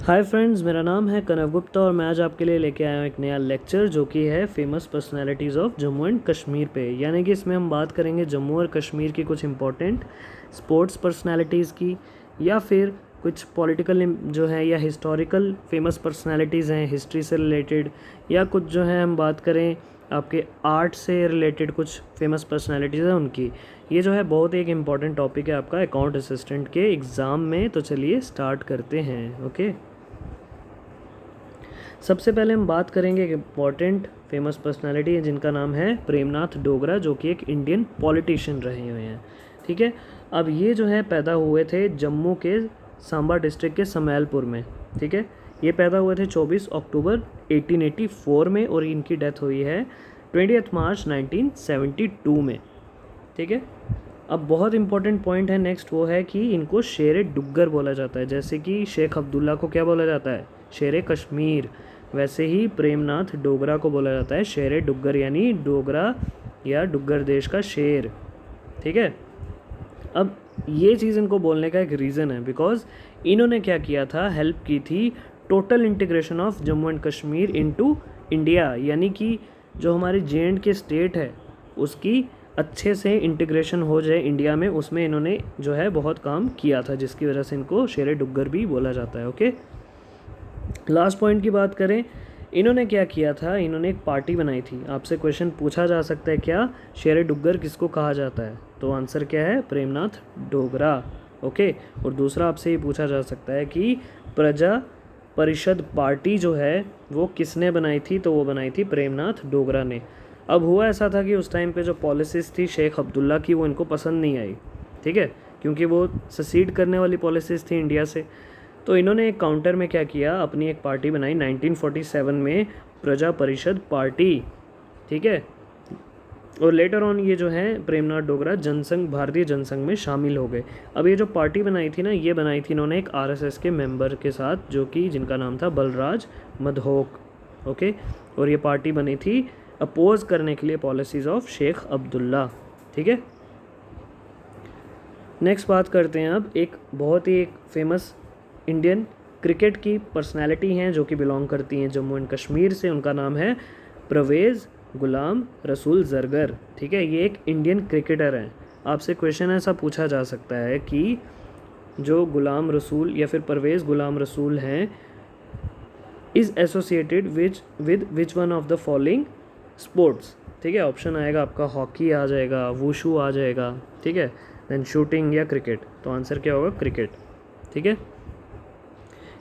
Hi friends, मेरा नाम है कनव गुप्ता और मैं आज आपके लिए लेके आया हूँ एक नया लेक्चर जो कि है famous personalities of Jammu and Kashmir पे। यानी कि इसमें हम बात करेंगे जम्मू और कश्मीर की कुछ इंपॉर्टेंट स्पोर्ट्स पर्सनालिटीज़ की, या फिर कुछ पॉलिटिकल जो है या हिस्टोरिकल फेमस पर्सनालिटीज़ हैं हिस्ट्री से रिलेटेड, या कुछ जो है हम बात करें आपके आर्ट से रिलेटेड कुछ फेमस पर्सनालिटीज़ हैं उनकी। ये जो है बहुत एक इम्पॉर्टेंट टॉपिक है आपका अकाउंट असिस्टेंट के एग्ज़ाम में। तो चलिए स्टार्ट करते हैं। ओके, सबसे पहले हम बात करेंगे एक इम्पॉर्टेंट फेमस पर्सनालिटी है जिनका नाम है प्रेमनाथ डोगरा, जो कि एक इंडियन पॉलिटिशियन रहे हुए हैं। ठीक है, अब ये जो है पैदा हुए थे जम्मू के सांबा डिस्ट्रिक्ट के समैलपुर में। ठीक है, ये पैदा हुए थे 24 अक्टूबर 1884 में और इनकी डेथ हुई है 20 मार्च 1972 में। ठीक है, अब बहुत इंपॉर्टेंट पॉइंट है नेक्स्ट, वो है कि इनको शेर डुग्गर बोला जाता है। जैसे कि शेख अब्दुल्ला को क्या बोला जाता है, शेर कश्मीर, वैसे ही प्रेमनाथ डोगरा को बोला जाता है शेर डुग्गर, यानी डोगरा या डुग्गर देश का शेर। ठीक है, अब ये चीज़ इनको बोलने का एक रीज़न है, बिकॉज इन्होंने क्या किया था, हेल्प की थी total integration of Jammu and Kashmir into India. यानी कि जो हमारी जे.एंड के स्टेट है उसकी अच्छे से इंटीग्रेशन हो जाए इंडिया में, उसमें इन्होंने जो है बहुत काम किया था, जिसकी वजह से इनको शेर डुग्गर भी बोला जाता है। ओके, लास्ट पॉइंट की बात करें, इन्होंने क्या किया था, इन्होंने एक पार्टी बनाई थी। आपसे क्वेश्चन पूछा जा सकता है क्या शेर डुग्गर किसको कहा जाता है, तो आंसर क्या है, प्रेमनाथ डोगरा। ओके, और दूसरा आपसे ये पूछा जा सकता है कि प्रजा परिषद पार्टी जो है वो किसने बनाई थी, तो वो बनाई थी प्रेमनाथ डोगरा ने। अब हुआ ऐसा था कि उस टाइम पे जो पॉलिसीज़ थी शेख अब्दुल्ला की वो इनको पसंद नहीं आई। ठीक है, क्योंकि वो ससीड करने वाली पॉलिसीज़ थी इंडिया से। तो इन्होंने एक काउंटर में क्या किया, अपनी एक पार्टी बनाई 1947 में, प्रजा परिषद पार्टी। ठीक है, और लेटर ऑन ये जो है प्रेमनाथ डोगरा जनसंघ, भारतीय जनसंघ में शामिल हो गए। अब ये जो पार्टी बनाई थी ना, ये बनाई थी इन्होंने एक आरएसएस के मेंबर के साथ, जो कि जिनका नाम था बलराज मधोक। ओके, और ये पार्टी बनी थी अपोज करने के लिए पॉलिसीज़ ऑफ शेख अब्दुल्ला। ठीक है, नेक्स्ट बात करते हैं अब एक बहुत ही एक फेमस इंडियन क्रिकेट की पर्सनालिटी हैं जो कि बिलोंग करती हैं जम्मू एंड कश्मीर से। उनका नाम है परवेज़ गुलाम रसूल ज़रगर। ठीक है, ये एक इंडियन क्रिकेटर हैं। आपसे क्वेश्चन ऐसा पूछा जा सकता है कि जो गुलाम रसूल या फिर परवेज़ गुलाम रसूल हैं is associated with which one of the following sports. ठीक है, ऑप्शन आएगा आपका हॉकी आ जाएगा, वुशू आ जाएगा, ठीक है, देन शूटिंग या क्रिकेट। तो आंसर क्या होगा, क्रिकेट। ठीक है,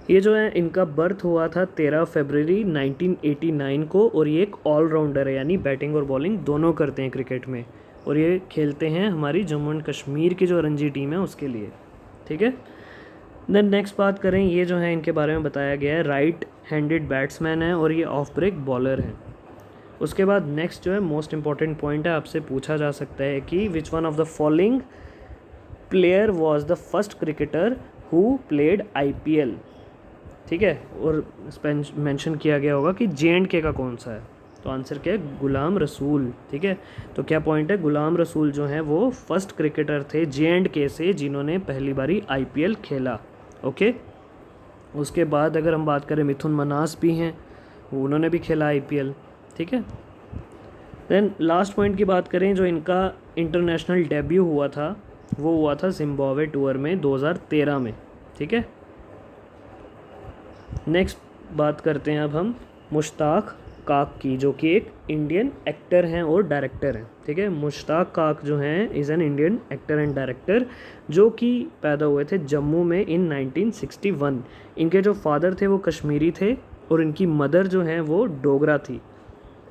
ये जो है इनका बर्थ हुआ था 13 फरवरी 1989 को, और ये एक ऑलराउंडर है, यानी बैटिंग और बॉलिंग दोनों करते हैं क्रिकेट में, और ये खेलते हैं हमारी जम्मू एंड कश्मीर की जो रणजी टीम है उसके लिए। ठीक है, देन नेक्स्ट बात करें, ये जो है इनके बारे में बताया गया है राइट हैंडेड बैट्समैन है और ये ऑफ ब्रेक बॉलर हैं। उसके बाद नेक्स्ट जो है मोस्ट इंपॉर्टेंट पॉइंट है, आपसे पूछा जा सकता है कि which one of the following player was the first cricketer who played IPL। ठीक है, और मेंशन किया गया होगा कि J&K का कौन सा है, तो आंसर क्या है, गुलाम रसूल। ठीक है, तो क्या पॉइंट है, गुलाम रसूल जो है वो फर्स्ट क्रिकेटर थे J&K से जिन्होंने पहली बारी IPL खेला। ओके, उसके बाद अगर हम बात करें मिथुन मनास भी हैं, उन्होंने भी खेला IPL। ठीक है, देन लास्ट पॉइंट की बात करें, जो इनका इंटरनेशनल डेब्यू हुआ था वो हुआ था जिम्बाब्वे टूर में 2013 में। ठीक है, नेक्स्ट बात करते हैं अब हम मुश्ताक काक की, जो कि एक इंडियन एक्टर हैं और डायरेक्टर हैं। ठीक है, मुश्ताक काक जो हैं is an Indian actor and director, जो कि पैदा हुए थे जम्मू में इन 1961। इनके जो फादर थे वो कश्मीरी थे और इनकी मदर जो है वो डोगरा थी।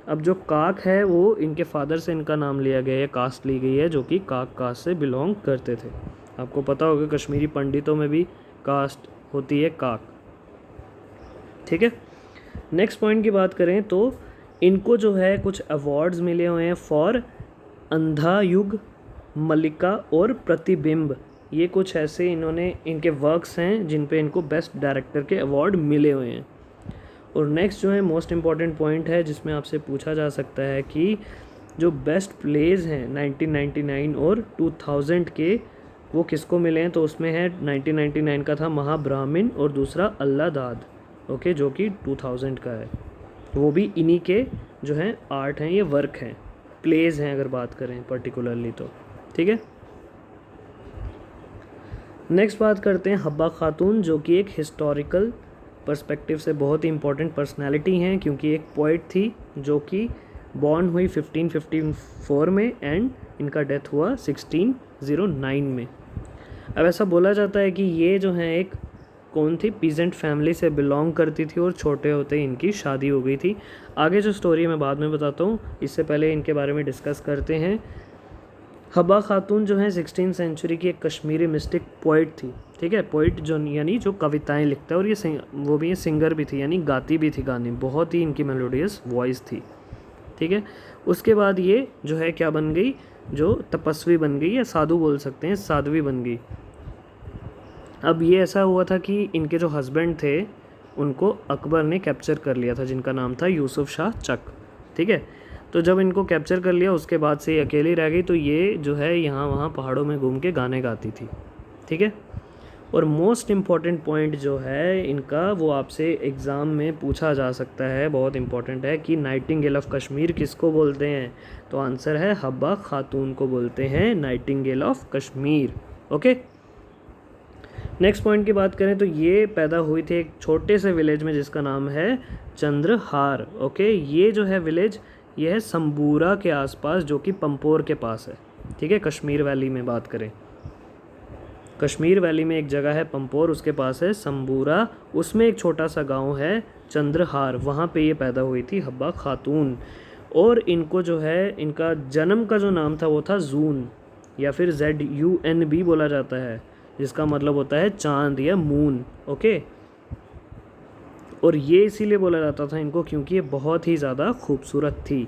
अब जो काक है वो इनके फादर से इनका नाम लिया गया है, कास्ट ली गई है, जो कि काक कास्ट से बिलोंग करते थे। आपको पता होगा कश्मीरी पंडितों में भी कास्ट होती है काक। ठीक है, नेक्स्ट पॉइंट की बात करें तो इनको जो है कुछ अवार्ड्स मिले हुए हैं फॉर अंधा युग, मल्लिका और प्रतिबिंब। ये कुछ ऐसे इन्होंने इनके वर्क्स हैं जिन पे इनको बेस्ट डायरेक्टर के अवार्ड मिले हुए हैं। और नेक्स्ट जो है मोस्ट इम्पॉर्टेंट पॉइंट है जिसमें आपसे पूछा जा सकता है कि जो बेस्ट प्लेज हैं 1999 और 2000 के वो किसको मिले हैं, तो उसमें है 1999 का था महाब्राह्मण और दूसरा अल्लाह दाद, ओके, जो कि 2000 का है। वो भी इन्हीं के जो हैं आर्ट हैं, ये वर्क हैं, प्लेज हैं अगर बात करें पर्टिकुलरली तो, ठीक है। नेक्स्ट बात करते हैं हब्बा खातून, जो कि एक हिस्टोरिकल पर्सपेक्टिव से बहुत ही इंपॉर्टेंट पर्सनालिटी हैं, क्योंकि एक पोइट थी जो कि बॉर्न हुई 1554 में एंड इनका डेथ हुआ 1609 में। अब ऐसा बोला जाता है कि ये जो हैं एक कौन थी, पीजेंट फैमिली से बिलोंग करती थी और छोटे होते ही इनकी शादी हो गई थी। आगे जो स्टोरी मैं बाद में बताता हूँ, इससे पहले इनके बारे में डिस्कस करते हैं। हब्बा खातून जो है 16th सेंचुरी की एक कश्मीरी मिस्टिक पोइट थी, ठीक है। पोइट जो यानी जो कविताएं लिखता है, और ये वो भी ये सिंगर भी थी, यानी गाती भी थी गाने, बहुत ही इनकी मेलोडियस वॉइस थी, ठीक है। उसके बाद ये जो है क्या बन गई, जो तपस्वी बन गई, या साधु बोल सकते हैं, साध्वी बन गई। अब ये ऐसा हुआ था कि इनके जो हस्बैंड थे उनको अकबर ने कैप्चर कर लिया था, जिनका नाम था यूसुफ शाह चक, ठीक है। तो जब इनको कैप्चर कर लिया उसके बाद से ये अकेली रह गई, तो ये जो है यहाँ वहाँ पहाड़ों में घूम के गाने गाती थी, ठीक है। और मोस्ट इम्पॉर्टेंट पॉइंट जो है इनका, वो आपसे एग्ज़ाम में पूछा जा सकता है, बहुत इंपॉर्टेंट है, कि नाइटिंगेल ऑफ कश्मीर किसको बोलते हैं, तो आंसर है हब्बा खातून को बोलते हैं Nightingale of Kashmir, okay. Next point की बात करें तो ये पैदा हुई थी एक छोटे से विलेज में जिसका नाम है चंद्रहार, ओके। ये जो है विलेज, ये है संबूरा के आसपास, जो कि पंपोर के पास है, ठीक है। कश्मीर वैली में बात करें, कश्मीर वैली में एक जगह है पंपोर, उसके पास है संबूरा, उसमें एक छोटा सा गांव है चंद्रहार, वहाँ पे ये पैदा हुई थी हब्बा खातून। और इनको जो है, इनका जन्म का जो नाम था वो था जून, या फिर ZUNB बोला जाता है, जिसका मतलब होता है चांद या मून, ओके। और ये इसीलिए बोला जाता था इनको क्योंकि ये बहुत ही ज़्यादा खूबसूरत थी।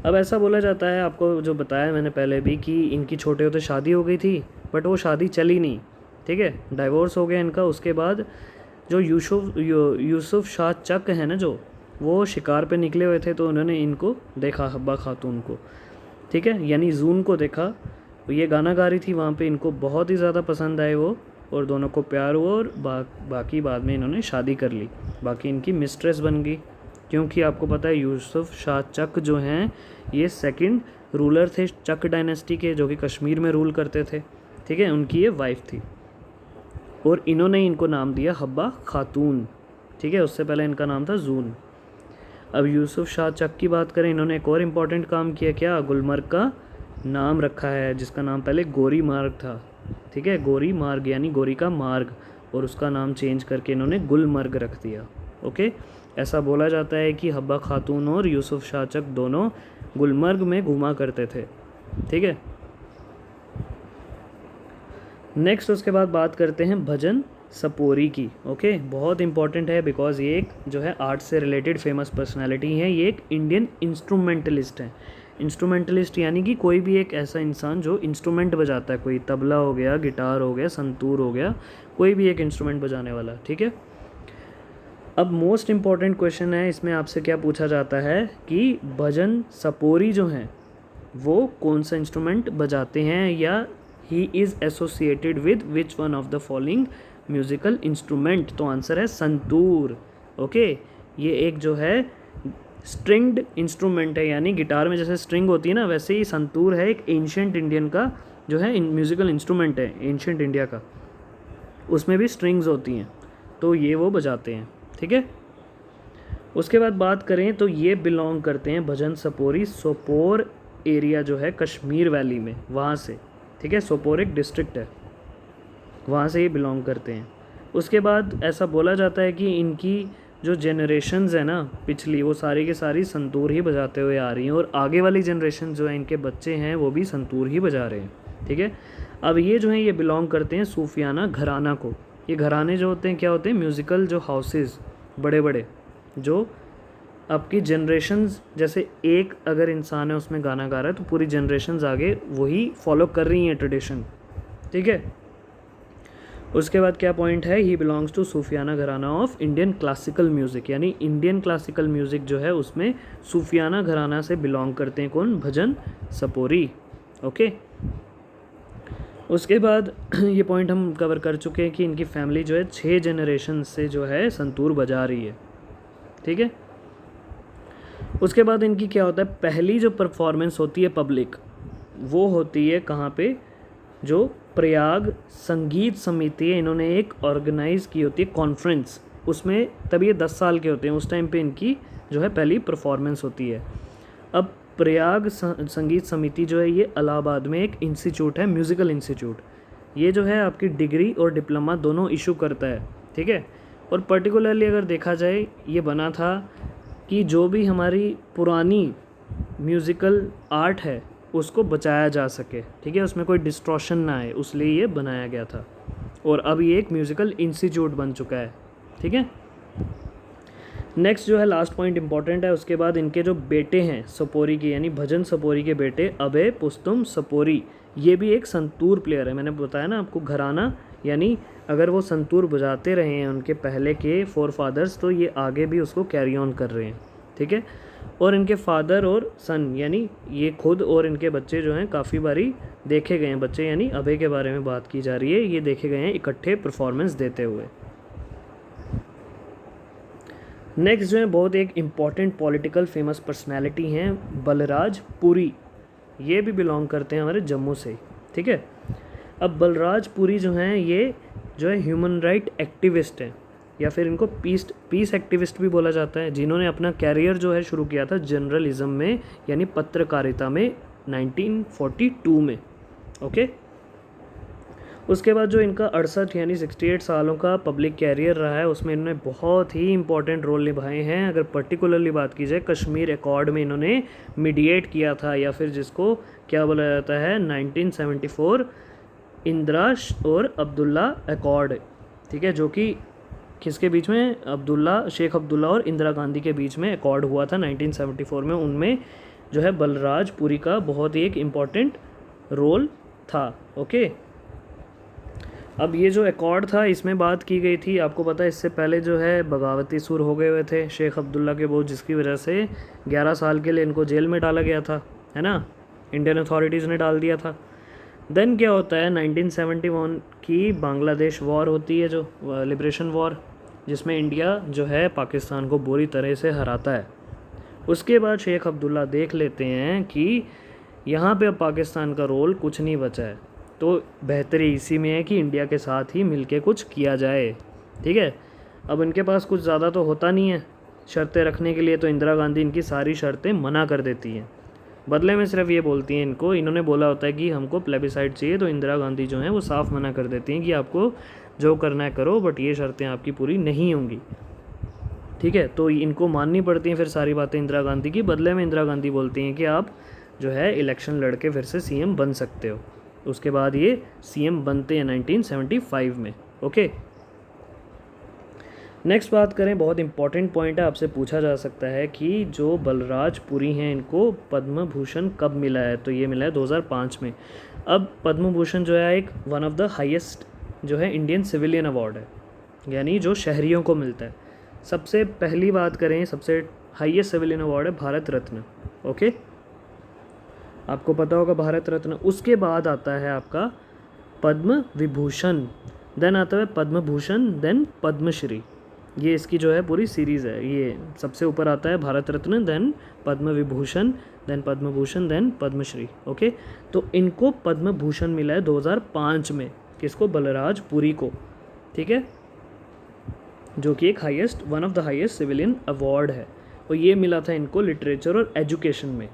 अब ऐसा बोला जाता है, आपको जो बताया मैंने पहले भी, कि इनकी छोटे होते शादी हो गई थी, बट वो शादी चली नहीं, ठीक है, डाइवोर्स हो गया इनका। उसके बाद जो यूसुफ शाह चक है ना, जो वो शिकार पे निकले हुए थे, तो उन्होंने इनको देखा, हब्बा खातून को, ठीक है, यानी जून को देखा, ये गाना गा रही थी वहाँ पे, इनको बहुत ही ज़्यादा पसंद आए वो, और दोनों को प्यार हुआ, और बाकी बाद में इन्होंने शादी कर ली, बाकी इनकी मिस्ट्रेस बन गई। क्योंकि आपको पता है यूसुफ शाह चक जो हैं ये सेकंड रूलर थे चक डायनेस्टी के, जो कि कश्मीर में रूल करते थे, ठीक है, उनकी ये वाइफ थी, और इन्होंने इनको नाम दिया हब्बा खातून, ठीक है। उससे पहले इनका नाम था जून। अब यूसुफ शाह चक की बात करें, इन्होंने एक और इम्पॉर्टेंट काम किया, क्या, गुलमर्ग का नाम रखा है, जिसका नाम पहले गोरी मार्ग था, ठीक है, गोरी मार्ग यानी गोरी का मार्ग, और उसका नाम चेंज करके इन्होंने गुलमर्ग रख दिया, ओके। ऐसा बोला जाता है कि हब्बा खातून और यूसुफ शाह चक दोनों गुलमर्ग में घूमा करते थे, ठीक है। नेक्स्ट उसके बाद बात करते हैं भजन सपोरी की, ओके। बहुत इंपॉर्टेंट है बिकॉज ये एक जो है आर्ट से रिलेटेड फेमस पर्सनालिटी है, ये एक इंडियन इंस्ट्रूमेंटलिस्ट है। इंस्ट्रूमेंटलिस्ट यानी कि कोई भी एक ऐसा इंसान जो इंस्ट्रूमेंट बजाता है, कोई तबला हो गया, गिटार हो गया, संतूर हो गया, कोई भी एक इंस्ट्रूमेंट बजाने वाला, ठीक है। अब मोस्ट इम्पॉर्टेंट क्वेश्चन है इसमें, आपसे क्या पूछा जाता है कि भजन सपोरी जो हैं वो कौन सा इंस्ट्रूमेंट बजाते हैं, या he is associated with which one of the following musical instrument, तो आंसर है संतूर, ओके। ये एक जो है स्ट्रिंग्ड इंस्ट्रूमेंट है, यानी गिटार में जैसे स्ट्रिंग होती है ना, वैसे ही संतूर है एक एंशिएंट इंडियन का जो है म्यूज़िकल इंस्ट्रूमेंट है, एंशिएंट इंडिया का, उसमें भी स्ट्रिंग्स होती हैं, तो ये वो बजाते हैं, ठीक है। उसके बाद बात करें तो ये बिलोंग करते हैं भजन सपोरी सोपोर एरिया जो है कश्मीर वैली में, वहाँ से, ठीक है, सोपोर एक डिस्ट्रिक्ट है, वहाँ से ये बिलोंग करते हैं। उसके बाद ऐसा बोला जाता है कि इनकी जो जनरेशन्स है ना पिछली, वो सारी के सारी संतूर ही बजाते हुए आ रही हैं, और आगे वाली जनरेशन जो है इनके बच्चे हैं वो भी संतूर ही बजा रहे हैं, ठीक है। अब ये जो हैं ये बिलोंग करते हैं सूफियाना घराना को। ये घराने जो होते हैं क्या होते हैं, म्यूज़िकल जो हाउसेस बड़े बड़े, जो आपकी जनरेशन्स, जैसे एक अगर इंसान है उसमें गाना गा रहा है तो पूरी जनरेशन्स आगे वही फॉलो कर रही हैं ट्रेडिशन, ठीक है। उसके बाद क्या पॉइंट है, ही बिलोंग्स टू सूफियाना घराना ऑफ इंडियन क्लासिकल म्यूज़िक, यानी इंडियन क्लासिकल म्यूज़िक जो है उसमें सूफियाना घराना से बिलोंग करते हैं कौन, भजन सपोरी, ओके। उसके बाद ये पॉइंट हम कवर कर चुके हैं कि इनकी फैमिली जो है 6 जनरेशन से जो है संतूर बजा रही है, ठीक है। उसके बाद इनकी क्या होता है, पहली जो परफॉर्मेंस होती है पब्लिक, वो होती है कहाँ पे, जो प्रयाग संगीत समिति है, इन्होंने एक ऑर्गेनाइज़ की होती है कॉन्फ्रेंस, उसमें तब ये 10 साल के होते हैं, उस टाइम पे इनकी जो है पहली परफॉर्मेंस होती है। अब प्रयाग संगीत समिति जो है ये इलाहाबाद में एक इंस्टीट्यूट है, म्यूज़िकल इंस्टीट्यूट। ये जो है आपकी डिग्री और डिप्लोमा दोनों इशू करता है, ठीक है। और पर्टिकुलरली अगर देखा जाए, ये बना था कि जो भी हमारी पुरानी म्यूज़िकल आर्ट है उसको बचाया जा सके, ठीक है, उसमें कोई डिस्ट्रॉशन ना आए, उसलिए ये बनाया गया था। और अब ये एक म्यूज़िकल इंस्टीट्यूट बन चुका है, ठीक है। नेक्स्ट जो है लास्ट पॉइंट इंपॉर्टेंट है। उसके बाद इनके जो बेटे हैं सपोरी के, यानी भजन सपोरी के बेटे अभय पुस्तुम सपोरी, ये भी एक संतूर प्लेयर है। मैंने बताया ना आपको, घराना, यानी अगर वो संतूर बजाते रहे हैं उनके पहले के फोर फादर्स, तो ये आगे भी उसको कैरी ऑन कर रहे हैं, ठीक है। और इनके फादर और सन, यानी ये खुद और इनके बच्चे जो हैं काफ़ी बारी देखे गए हैं, बच्चे यानी अभय के बारे में बात की जा रही है, ये देखे गए हैं इकट्ठे परफॉर्मेंस देते हुए। नेक्स्ट जो है बहुत एक इम्पॉर्टेंट पॉलिटिकल फेमस पर्सनैलिटी हैं बलराज पुरी, ये भी बिलोंग करते हैं हमारे जम्मू से, ठीक है। अब बलराज पुरी जो हैं ये जो है ह्यूमन राइट एक्टिविस्ट हैं, या फिर इनको पीस एक्टिविस्ट भी बोला जाता है, जिन्होंने अपना कैरियर जो है शुरू किया था जर्नलिज्म में, यानी पत्रकारिता में 1942 में, ओके। उसके बाद जो इनका 68 यानी 68 सालों का पब्लिक कैरियर रहा है, उसमें इन्होंने बहुत ही इंपॉर्टेंट रोल निभाए हैं। अगर पर्टिकुलरली बात की जाए, कश्मीर एकॉर्ड में इन्होंने मीडिएट किया था, या फिर जिसको क्या बोला जाता है 1974 इंदिरा और अब्दुल्ला एकॉर्ड, ठीक है, जो कि किसके बीच में, शेख अब्दुल्ला और इंदिरा गांधी के बीच में एकॉर्ड हुआ था 1974 में। उनमें जो है बलराज पुरी का बहुत ही एक इम्पॉर्टेंट रोल था, ओके। अब ये जो एकॉर्ड था, इसमें बात की गई थी, आपको पता है इससे पहले जो है बगावती सुर हो गए हुए थे शेख अब्दुल्ला के बहुत, जिसकी वजह से 11 साल के लिए इनको जेल में डाला गया था, है ना, इंडियन अथॉरिटीज़ ने डाल दिया था। देन क्या होता है, 1971 की बांग्लादेश वॉर होती है, जो लिबरेशन वॉर, जिसमें इंडिया जो है पाकिस्तान को बुरी तरह से हराता है। उसके बाद शेख अब्दुल्ला देख लेते हैं कि यहाँ पे अब पाकिस्तान का रोल कुछ नहीं बचा है, तो बेहतरी इसी में है कि इंडिया के साथ ही मिलके कुछ किया जाए, ठीक है। अब इनके पास कुछ ज़्यादा तो होता नहीं है शर्तें रखने के लिए, तो इंदिरा गांधी इनकी सारी शर्तें मना कर देती हैं, बदले में सिर्फ ये बोलती हैं इनको, इन्होंने बोला होता है कि हमको प्लेबिसाइड चाहिए, तो इंदिरा गांधी जो हैं वो साफ मना कर देती हैं कि आपको जो करना है करो, बट ये शर्तें आपकी पूरी नहीं होंगी, ठीक है। तो इनको माननी पड़ती हैं फिर सारी बातें इंदिरा गांधी की। बदले में इंदिरा गांधी बोलती हैं कि आप जो है इलेक्शन लड़के फिर से सीएम बन सकते हो। उसके बाद ये सीएम बनते हैं 1975 में, ओके। नेक्स्ट बात करें, बहुत इंपॉर्टेंट पॉइंट है, आपसे पूछा जा सकता है कि जो बलराज पुरी हैं इनको पद्म भूषण कब मिला है, तो ये मिला है 2005 में। अब पद्म भूषण जो है एक वन ऑफ द हाईएस्ट जो है इंडियन सिविलियन अवार्ड है, यानी जो शहरियों को मिलता है। सबसे पहली बात करें, सबसे हाईएस्ट सिविलियन अवार्ड है भारत रत्न, ओके, आपको पता होगा भारत रत्न। उसके बाद आता है आपका पद्म विभूषण, देन आता है पद्म भूषण, देन पद्मश्री। ये इसकी जो है पूरी सीरीज़ है। ये सबसे ऊपर आता है Bharat Ratna, then Padma Vibhushan, then Padma Bhushan, then Padmashri, okay. तो इनको पद्म भूषण मिला है 2005 में, किसको, बलराज पुरी को, ठीक है, जो कि एक highest, one of the highest civilian award है। और ये मिला था इनको लिटरेचर और एजुकेशन में,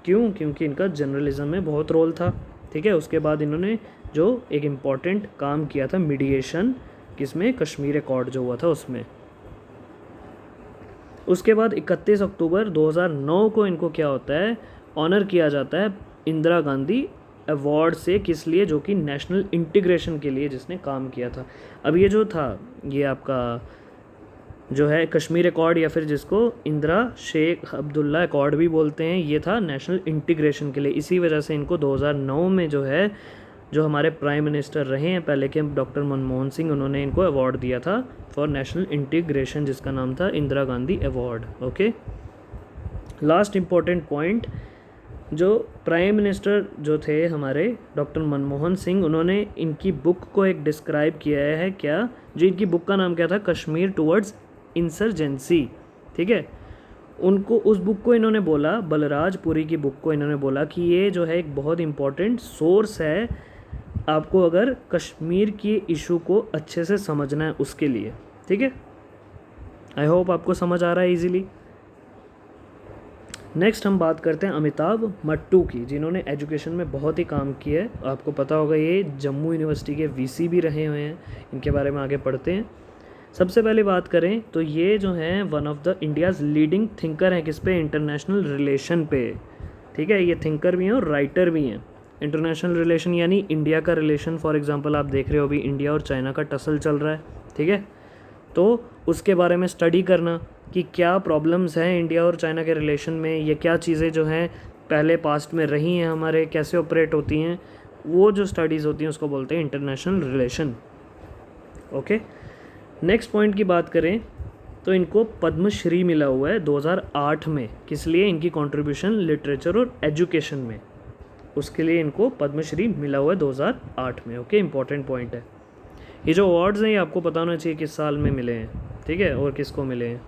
क्यों, क्योंकि इनका जर्नलिज्म में बहुत रोल था, ठीक है। उसके बाद इन्होंने जो एक इम्पॉर्टेंट काम किया था मीडिएशन, किसमें, कश्मीर एकॉर्ड जो हुआ था उसमें। उसके बाद 31 अक्टूबर 2009 को इनको क्या होता है, ऑनर किया जाता है इंदिरा गांधी अवार्ड से, किस लिए, जो कि नेशनल इंटीग्रेशन के लिए जिसने काम किया था। अब ये जो था, ये आपका जो है कश्मीर एकॉर्ड, या फिर जिसको इंदिरा शेख अब्दुल्ला एकॉर्ड भी बोलते हैं, ये था नेशनल इंटीग्रेशन के लिए। इसी वजह से इनको 2009 में जो है, जो हमारे प्राइम मिनिस्टर रहे हैं पहले के डॉक्टर मनमोहन सिंह, उन्होंने इनको अवार्ड दिया था फॉर नेशनल इंटीग्रेशन, जिसका नाम था Indira Gandhi award, okay. Last important point, जो प्राइम मिनिस्टर जो थे हमारे डॉक्टर मनमोहन सिंह, उन्होंने इनकी बुक को एक डिस्क्राइब किया है क्या, जो इनकी बुक का नाम क्या था, कश्मीर टुवर्ड्स इंसर्जेंसी, ठीक है। उनको उस बुक को इन्होंने बोला, बलराजपुरी की बुक को इन्होंने बोला कि ये जो है एक बहुत इम्पॉर्टेंट सोर्स है आपको अगर कश्मीर की इशू को अच्छे से समझना है उसके लिए, ठीक है। आई होप आपको समझ आ रहा है इजीली। नेक्स्ट हम बात करते हैं अमिताभ मट्टू की, जिन्होंने एजुकेशन में बहुत ही काम किया है। आपको पता होगा ये जम्मू यूनिवर्सिटी के वीसी भी रहे हुए हैं, इनके बारे में आगे पढ़ते हैं। सबसे पहले बात करें तो ये जो हैं one of the India's leading thinker हैं, किस पे, इंटरनेशनल रिलेशन पे, ठीक है। ये थिंकर भी हैं और राइटर भी हैं। इंटरनेशनल रिलेशन यानी इंडिया का रिलेशन, फॉर एग्जांपल आप देख रहे हो अभी इंडिया और चाइना का टसल चल रहा है, ठीक है, तो उसके बारे में स्टडी करना कि क्या प्रॉब्लम्स हैं इंडिया और चाइना के रिलेशन में, ये क्या चीज़ें जो हैं पहले पास्ट में रही हैं हमारे, कैसे ऑपरेट होती हैं, वो जो स्टडीज़ होती हैं उसको बोलते हैं international relation, okay. Next point की बात करें तो इनको पद्मश्री मिला हुआ है 2008 में, किस लिए, इनकी कंट्रीब्यूशन लिटरेचर और एजुकेशन में, उसके लिए इनको पद्मश्री मिला हुआ है 2008 में, ओके। इंपॉर्टेंट पॉइंट है। ये जो अवार्ड्स हैं ये आपको पता होना चाहिए किस साल में मिले हैं, ठीक है, और किसको मिले हैं।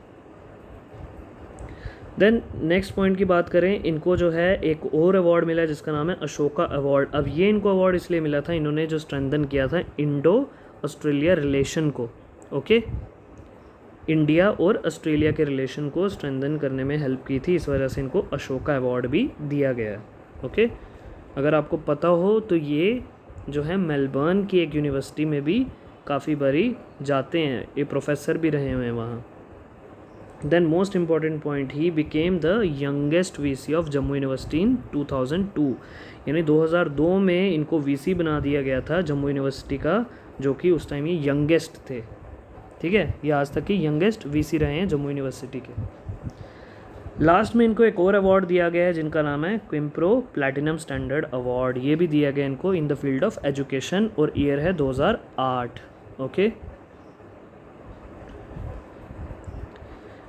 देन नेक्स्ट पॉइंट की बात करें, इनको जो है एक और अवार्ड मिला है जिसका नाम है अशोका अवार्ड। अब ये इनको अवार्ड इसलिए मिला था, इन्होंने जो स्ट्रेंथन किया था इंडो ऑस्ट्रेलिया रिलेशन को, ओके, इंडिया और ऑस्ट्रेलिया के रिलेशन को स्ट्रेंथन करने में हेल्प की थी, इस वजह से इनको अशोका अवार्ड भी दिया गया है, ओके। अगर आपको पता हो तो ये जो है मेलबर्न की एक यूनिवर्सिटी में भी काफ़ी बारी जाते हैं, ये प्रोफेसर भी रहे हुए हैं वहाँ। Then most important point, he became the youngest VC of Jammu university in 2002, यानी 2002 में इनको वीसी बना दिया गया था जम्मू यूनिवर्सिटी का, जो कि उस टाइम ये यंगेस्ट थे, ठीक है। ये आज तक की यंगेस्ट वीसी रहे हैं जम्मू यूनिवर्सिटी के। लास्ट में इनको एक और अवार्ड दिया गया है जिनका नाम है क्विम्प्रो प्लैटिनम स्टैंडर्ड अवार्ड, ये भी दिया गया इनको in the field of education, और ईयर है 2008, ओके।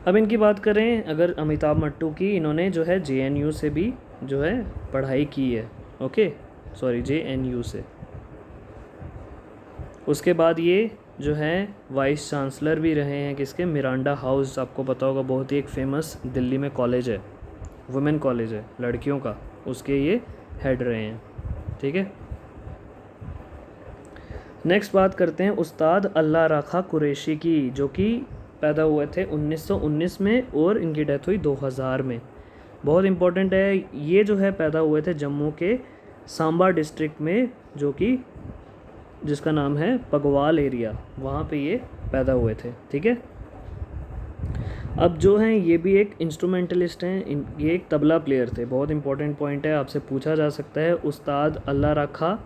अब इनकी बात करें अगर अमिताभ मट्टू की, इन्होंने जो है JNU से भी जो है पढ़ाई की है, ओके, सॉरी JNU से। उसके बाद ये जो है वाइस चांसलर भी रहे हैं किसके, मिरांडा हाउस, आपको पता होगा बहुत ही एक फेमस दिल्ली में कॉलेज है, वुमेन कॉलेज है लड़कियों का, उसके ये हेड रहे हैं, ठीक है। नेक्स्ट बात करते हैं उस्ताद अल्लाह रखा कुरैशी की, जो कि पैदा हुए थे 1919 में और इनकी डेथ हुई 2000 में। बहुत इम्पोर्टेंट है, ये जो है पैदा हुए थे जम्मू के सांबा डिस्ट्रिक्ट में, जो कि जिसका नाम है पगवाल एरिया, वहाँ पे ये पैदा हुए थे, ठीक है। अब जो हैं ये भी एक इंस्ट्रूमेंटलिस्ट हैं, ये एक तबला प्लेयर थे। बहुत इंपॉर्टेंट पॉइंट है, आपसे पूछा जा सकता है उस्ताद अल्लाह रखा,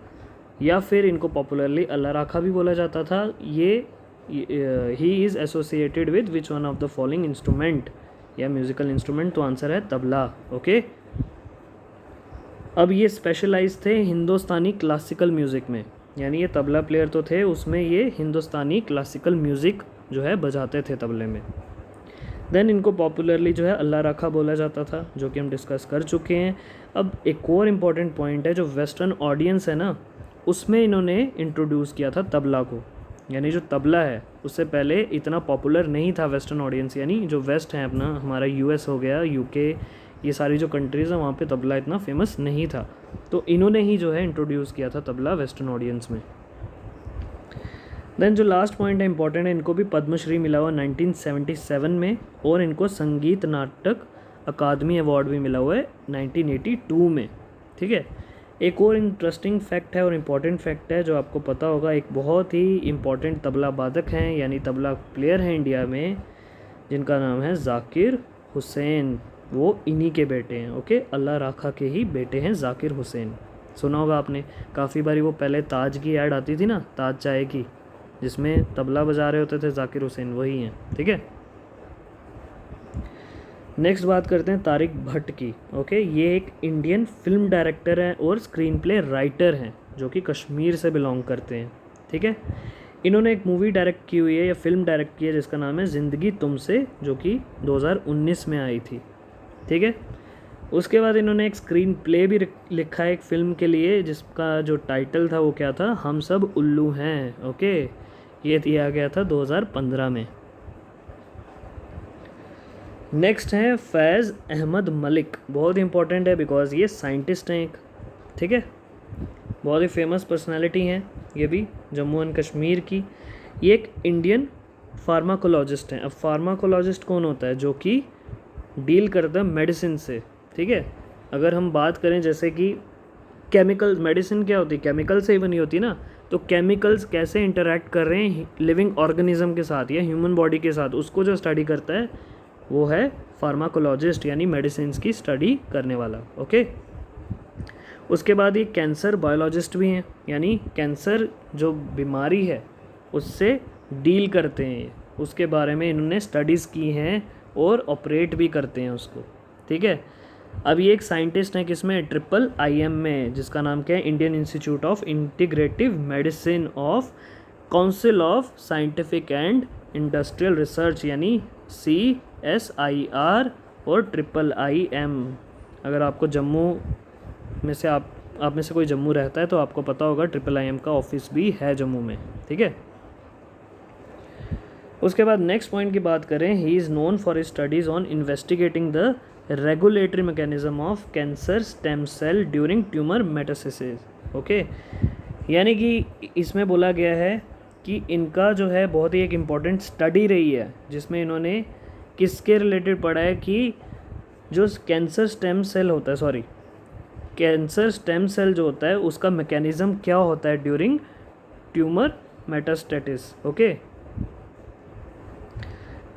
या फिर इनको पॉपुलरली अल्लाह रखा भी बोला जाता था। ये he is associated with which one of the following instrument, या म्यूज़िकल इंस्ट्रूमेंट, तो आंसर है तबला, ओके। अब ये स्पेशलाइज थे हिंदुस्तानी क्लासिकल म्यूज़िक में, यानी ये तबला प्लेयर तो थे, उसमें ये हिंदुस्तानी क्लासिकल म्यूज़िक जो है बजाते थे तबले में। देन इनको पॉपुलरली जो है अल्लाह रखा बोला जाता था, जो कि हम डिस्कस कर चुके हैं। अब एक और इम्पॉर्टेंट पॉइंट है, जो वेस्टर्न ऑडियंस है ना, उसमें इन्होंने इंट्रोड्यूस किया था तबला को, यानी जो तबला है उससे पहले इतना पॉपुलर नहीं था वेस्टर्न ऑडियंस, यानी जो वेस्ट है अपना, हमारा US हो गया, UK, ये सारी जो कंट्रीज़ हैं वहाँ पे तबला इतना फेमस नहीं था, तो इन्होंने ही जो है इंट्रोड्यूस किया था तबला वेस्टर्न ऑडियंस में। देन जो लास्ट पॉइंट है इंपॉर्टेंट है, इनको भी पद्मश्री मिला हुआ 1977 में, और इनको संगीत नाटक अकादमी अवार्ड भी मिला हुआ है 1982 में, ठीक है। एक और इंटरेस्टिंग फैक्ट है और इम्पॉर्टेंट फैक्ट है जो आपको पता होगा, एक बहुत ही इम्पॉर्टेंट तबला वादक हैं, यानी तबला प्लेयर हैं इंडिया में, जिनका नाम है जाकिर हुसैन, वो इन्हीं के बेटे हैं, ओके, अल्लाह रखा के ही बेटे हैं जाकिर हुसैन। सुना होगा आपने, काफ़ी बारी वो पहले ताज की ऐड आती थी ना, ताज चाय की, जिसमें तबला बजा रहे होते थे जाकिर हुसैन, वही हैं, ठीक है। नेक्स्ट बात करते हैं तारिक भट्ट की, ओके। ये एक इंडियन फिल्म डायरेक्टर हैं और स्क्रीन प्ले राइटर हैं, जो कि कश्मीर से बिलोंग करते हैं, ठीक है। इन्होंने एक मूवी डायरेक्ट की हुई है या फिल्म डायरेक्ट की है जिसका नाम है ज़िंदगी तुमसे, जो कि 2019 में आई थी, ठीक है। उसके बाद इन्होंने एक स्क्रीन प्ले भी लिखा है एक फ़िल्म के लिए, जिसका जो टाइटल था वो क्या था, हम सब उल्लू हैं। ओके, ये दिया गया था 2015 में। नेक्स्ट है फैज़ अहमद मलिक, बहुत इंपॉर्टेंट है बिकॉज ये साइंटिस्ट हैं एक, ठीक है, बहुत ही फेमस पर्सनालिटी हैं ये भी, जम्मू एंड कश्मीर की। ये एक इंडियन फार्माकोलॉजिस्ट हैं। अब फार्माकोलॉजिस्ट कौन होता है, जो कि डील करता है मेडिसिन से, ठीक है। अगर हम बात करें जैसे कि केमिकल, मेडिसिन क्या होती है, केमिकल से ही बनी होती है ना, तो केमिकल्स कैसे इंटरेक्ट कर रहे हैं लिविंग ऑर्गेनिज्म के साथ या ह्यूमन बॉडी के साथ, उसको जो स्टडी करता है वो है फार्माकोलॉजिस्ट, यानी मेडिसिन की स्टडी करने वाला। ओके, उसके बाद ये कैंसर बायोलॉजिस्ट भी हैं, यानी कैंसर जो बीमारी है उससे डील करते हैं, उसके बारे में इन्होंने स्टडीज़ की हैं और ऑपरेट भी करते हैं उसको, ठीक है। अब ये एक साइंटिस्ट हैं किसमें, IIM में, जिसका नाम क्या है, Indian institute of integrative medicine of council of scientific and industrial research, यानी CSIR और IIM। अगर आपको जम्मू में से आप में से कोई जम्मू रहता है तो आपको पता होगा IIM का ऑफिस भी है जम्मू में, ठीक है। उसके बाद नेक्स्ट पॉइंट की बात करें, he is known for his studies on investigating the regulatory mechanism of cancer stem cell during tumour metastasis. Okay, यानी कि इसमें बोला गया है कि इनका जो है बहुत ही एक इम्पॉर्टेंट स्टडी रही है, जिसमें इन्होंने किसके रिलेटेड पढ़ा है कि जो कैंसर स्टेम सेल होता है, सॉरी कैंसर स्टेम सेल जो होता है उसका मैकेनिज़्म क्या होता है during tumour metastasis. Okay,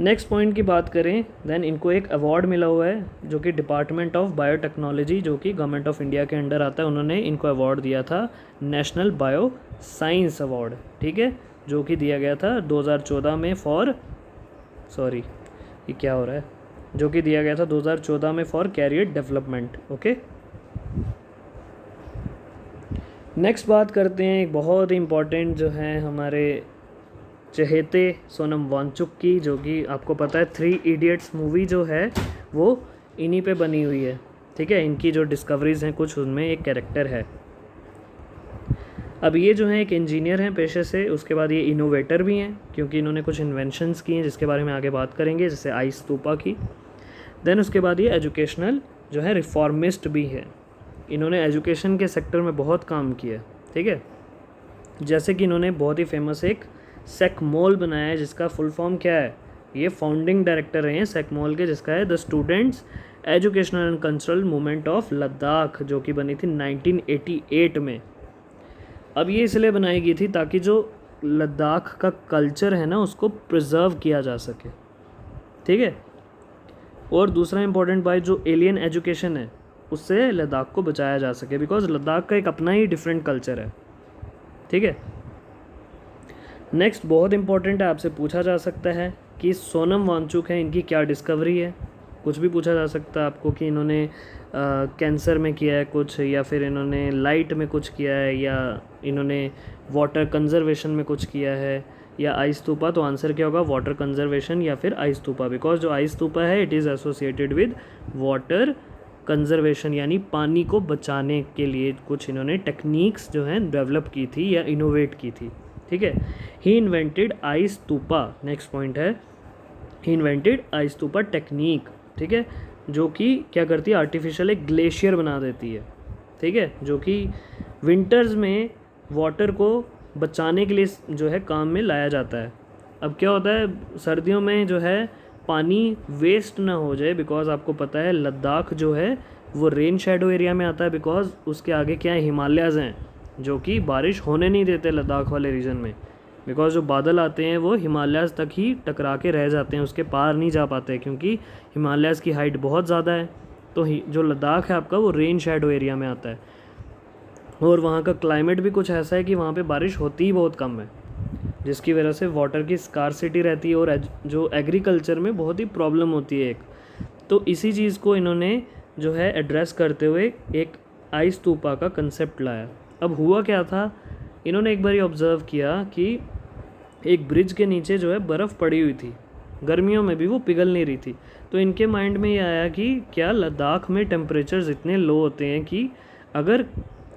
next point की बात करें, देन इनको एक अवार्ड मिला हुआ है जो कि डिपार्टमेंट ऑफ बायोटेक्नोलॉजी, जो कि गवर्नमेंट ऑफ इंडिया के अंडर आता है, उन्होंने इनको अवार्ड दिया था नेशनल बायो साइंस अवार्ड, ठीक है, जो कि दिया गया था 2014 में फॉर, सॉरी ये क्या हो रहा है, जो कि दिया गया था 2014 में for career development. Okay, next बात करते हैं एक बहुत ही इम्पॉर्टेंट जो है हमारे चहेते सोनम वांगचुक की, जो कि आपको पता है 3 इडियट्स मूवी जो है वो इन्हीं पे बनी हुई है, ठीक है। इनकी जो डिस्कवरीज़ हैं कुछ, उनमें एक कैरेक्टर है। अब ये जो है एक इंजीनियर हैं पेशे से, उसके बाद ये इनोवेटर भी हैं क्योंकि इन्होंने कुछ इन्वेंशंस की हैं जिसके बारे में आगे बात करेंगे, जैसे आई स्तूपा की। देन उसके बाद ये एजुकेशनल जो है रिफॉर्मिस्ट भी है, इन्होंने एजुकेशन के सेक्टर में बहुत काम किया है, ठीक है। जैसे कि इन्होंने बहुत ही फेमस एक सेकमोल बनाया है, जिसका फुल फॉर्म क्या है, ये फाउंडिंग डायरेक्टर हैं सेकमोल के, जिसका है the students educational and cultural movement of Ladakh, जो कि बनी थी 1988 में। अब ये इसलिए बनाई गई थी ताकि जो लद्दाख का कल्चर है ना उसको प्रिजर्व किया जा सके, ठीक है। और दूसरा इंपॉर्टेंट बात, जो एलियन एजुकेशन है उससे लद्दाख को बचाया जा सके, बिकॉज लद्दाख का एक अपना ही डिफरेंट कल्चर है, ठीक है। नेक्स्ट बहुत इंपॉर्टेंट है, आपसे पूछा जा सकता है कि सोनम वांगचुक है, इनकी क्या डिस्कवरी है, कुछ भी पूछा जा सकता है आपको कि इन्होंने कैंसर में किया है कुछ, या फिर इन्होंने लाइट में कुछ किया है, या इन्होंने वाटर कंजर्वेशन में कुछ किया है, या आई स्तूपा। तो आंसर क्या होगा, वाटर कंजर्वेशन या फिर आई स्तूपा, बिकॉज जो आई स्तूपा है it is associated with water conservation, यानी पानी को बचाने के लिए कुछ इन्होंने टेक्निक्स जो हैं डेवलप की थी या इनोवेट की थी, ठीक है। ही इन्वेंटेड आई स्तूपा, नेक्स्ट पॉइंट है, ही इन्वेंटेड आई स्तूपा टेक्निक, ठीक है, जो कि क्या करती है, आर्टिफिशियल एक ग्लेशियर बना देती है, ठीक है, जो कि विंटर्स में वाटर को बचाने के लिए जो है काम में लाया जाता है। अब क्या होता है, सर्दियों में जो है पानी वेस्ट ना हो जाए, बिकॉज आपको पता है लद्दाख जो है वो रेन शेडो एरिया में आता है, बिकॉज उसके आगे क्या है, हिमालयाज़ हैं जो कि बारिश होने नहीं देते लद्दाख वाले रीजन में, बिकॉज जो बादल आते हैं वो हिमालयाज़ तक ही टकरा के रह जाते हैं, उसके पार नहीं जा पाते क्योंकि हिमालयाज़ की हाइट बहुत ज़्यादा है। तो जो लद्दाख है आपका वो रेन शेडो एरिया में आता है, और वहाँ का क्लाइमेट भी कुछ ऐसा है कि वहाँ पे बारिश होती ही बहुत कम है, जिसकी वजह से वाटर की स्कार्सिटी रहती है और जो एग्रीकल्चर में बहुत ही प्रॉब्लम होती है एक। तो इसी चीज़ को इन्होंने जो है एड्रेस करते हुए एक आई स्तूपा का कंसेप्ट लाया। अब हुआ क्या था, इन्होंने एक बार ऑब्ज़र्व किया कि एक ब्रिज के नीचे जो है बर्फ़ पड़ी हुई थी, गर्मियों में भी वो पिघल नहीं रही थी। तो इनके माइंड में ये आया कि क्या लद्दाख में टेम्परेचर्स इतने लो होते हैं कि अगर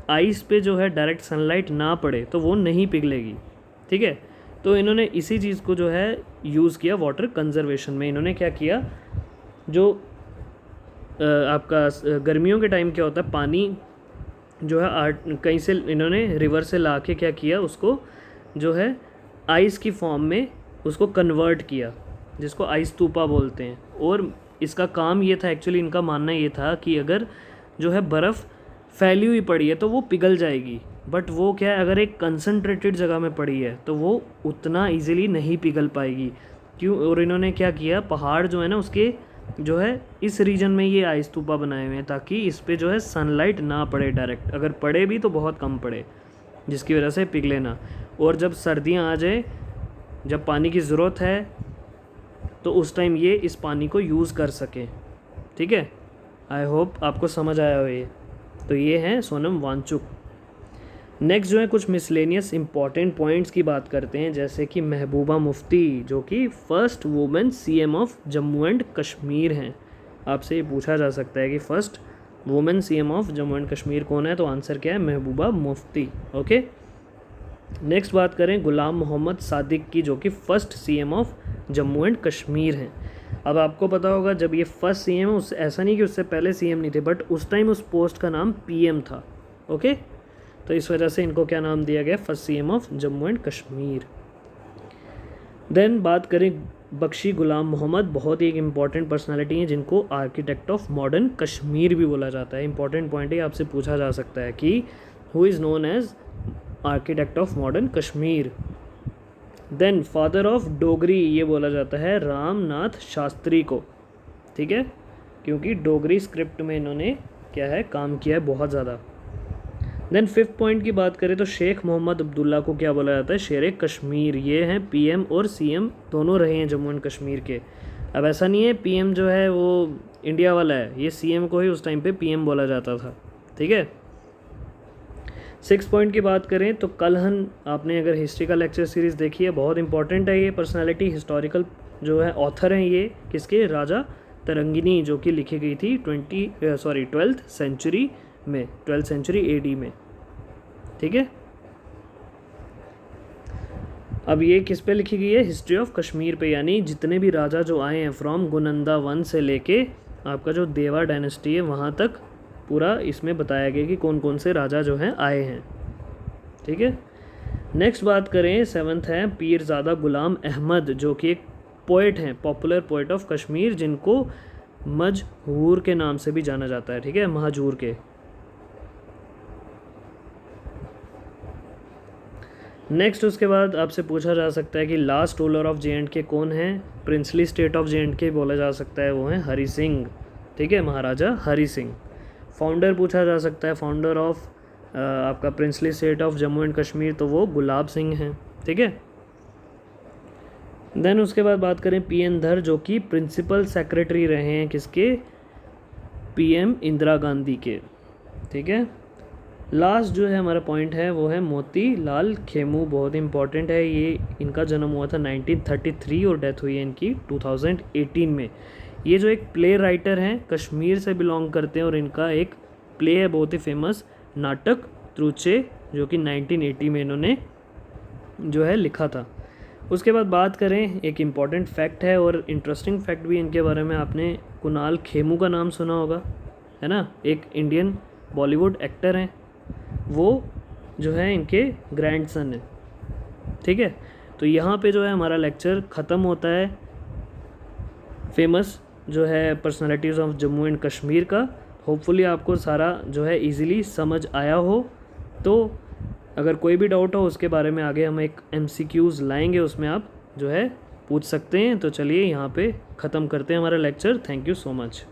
आइस पे जो है डायरेक्ट सनलाइट ना पड़े तो वो नहीं पिघलेगी, ठीक है। तो इन्होंने इसी चीज़ को जो है यूज़ किया वाटर कंजर्वेशन में। इन्होंने क्या किया, जो आपका गर्मियों के टाइम क्या होता है, पानी जो है कहीं से इन्होंने रिवर से ला के क्या किया, उसको जो है आइस की फॉर्म में उसको कन्वर्ट किया, जिसको आइस तूपा बोलते हैं। और इसका काम ये था, एक्चुअली इनका मानना ये था कि अगर जो है बर्फ़ फैली हुई पड़ी है तो वो पिघल जाएगी, बट वो क्या है, अगर एक कंसनट्रेटेड जगह में पड़ी है तो वो उतना इजीली नहीं पिघल पाएगी। क्यों? और इन्होंने क्या किया, पहाड़ जो है ना उसके जो है इस रीजन में ये आइस तूपा बनाए हुए हैं ताकि इस पे जो है सनलाइट ना पड़े डायरेक्ट, अगर पड़े भी तो बहुत कम पड़े, जिसकी वजह से पिघले ना। और जब सर्दियाँ आ जाए, जब पानी की ज़रूरत है, तो उस टाइम ये इस पानी को यूज़ कर सकें, ठीक है। आई होप आपको समझ आया हो ये। तो ये हैं सोनम वांगचुक। नेक्स्ट जो है कुछ मिसलेनियस इंपॉर्टेंट पॉइंट्स की बात करते हैं, जैसे कि महबूबा मुफ्ती जो कि first women CM of Jammu and Kashmir हैं। आपसे ये पूछा जा सकता है कि first women CM of Jammu and Kashmir कौन है, तो आंसर क्या है, महबूबा मुफ्ती। ओके, नेक्स्ट बात करें गुलाम मोहम्मद सादिक की, जो कि first CM of Jammu and Kashmir हैं। अब आपको पता होगा जब ये फर्स्ट सीएम है, उससे ऐसा नहीं कि उससे पहले सीएम नहीं थे, बट उस टाइम उस पोस्ट का नाम पीएम था। ओके, तो इस वजह से इनको क्या नाम दिया गया, first CM of Jammu and Kashmir. Then बात करें बख्शी गुलाम मोहम्मद, बहुत ही एक इम्पॉर्टेंट पर्सनालिटी है जिनको आर्किटेक्ट ऑफ मॉडर्न कश्मीर भी बोला जाता है। इंपॉर्टेंट पॉइंट है, आपसे पूछा जा सकता है कि who is known as architect of modern Kashmir. Then father of Dogri ये बोला जाता है रामनाथ शास्त्री को, ठीक है, क्योंकि डोगरी स्क्रिप्ट में इन्होंने क्या है काम किया है बहुत ज़्यादा। देन फिफ्थ पॉइंट की बात करें तो शेख मोहम्मद अब्दुल्ला को क्या बोला जाता है, शेर कश्मीर। ये हैं पीएम और सीएम दोनों रहे हैं जम्मू एंड कश्मीर के। अब ऐसा नहीं है पीएम जो है वो इंडिया वाला है, ये सीएम को ही उस टाइम पे पीएम बोला जाता था, ठीक है। सिक्स पॉइंट की बात करें तो कलहन, आपने अगर हिस्ट्री का लेक्चर सीरीज़ देखी है, बहुत इंपॉर्टेंट है ये पर्सनालिटी, हिस्टोरिकल जो है ऑथर हैं ये किसके, राजा तरंगिनी, जो कि लिखी गई थी 12th सेंचुरी में, 12th सेंचुरी AD में, ठीक है। अब ये किस पे लिखी गई है, हिस्ट्री ऑफ कश्मीर पे, यानी जितने भी राजा जो आए हैं फ्रॉम गुनंदा वन से लेके आपका जो देवा डायनेस्टी है वहाँ तक पूरा इसमें बताया गया कि कौन कौन से राजा जो हैं आए हैं, ठीक है। नेक्स्ट बात करें, सेवन्थ है पीरज़ादा गुलाम अहमद, जो कि एक पोइट हैं, पॉपुलर पोइट ऑफ कश्मीर, जिनको मजहूर के नाम से भी जाना जाता है, ठीक है, महजूर के। नेक्स्ट उसके बाद आपसे पूछा जा सकता है कि लास्ट रूलर ऑफ J&K कौन है, प्रिंसली स्टेट ऑफ J&K बोला जा सकता है, वो हैं हरि सिंह, ठीक है, महाराजा हरि सिंह। फाउंडर पूछा जा सकता है, फाउंडर ऑफ आपका princely state of Jammu and Kashmir, तो वो गुलाब सिंह हैं, ठीक है। देन उसके बाद बात करें PN धर, जो कि प्रिंसिपल सेक्रेटरी रहे हैं किसके, PM इंदिरा गांधी के, ठीक है। लास्ट जो है हमारा पॉइंट है वो है मोती लाल खेमू, बहुत इंपॉर्टेंट है ये, इनका जन्म हुआ था 1933 और डेथ हुई है इनकी 2018 में। ये जो एक प्ले राइटर हैं, कश्मीर से बिलोंग करते हैं, और इनका एक प्ले है बहुत ही फेमस, नाटक त्रुचे, जो कि 1980 में इन्होंने जो है लिखा था। उसके बाद बात करें, एक इम्पॉर्टेंट फैक्ट है और इंटरेस्टिंग फैक्ट भी इनके बारे में, आपने कुणाल खेमू का नाम सुना होगा, है ना, एक इंडियन बॉलीवुड एक्टर हैं, वो जो है इनके ग्रैंडसन है, ठीक है। तो यहाँ पे जो है हमारा लेक्चर ख़त्म होता है फेमस जो है personalities of Jammu and Kashmir का। होपफुली आपको सारा जो है इजीली समझ आया हो। तो अगर कोई भी डाउट हो उसके बारे में आगे हम एक MCQs लाएंगे, उसमें आप जो है पूछ सकते हैं। तो चलिए यहाँ पे ख़त्म करते हैं हमारा lecture. Thank you so much.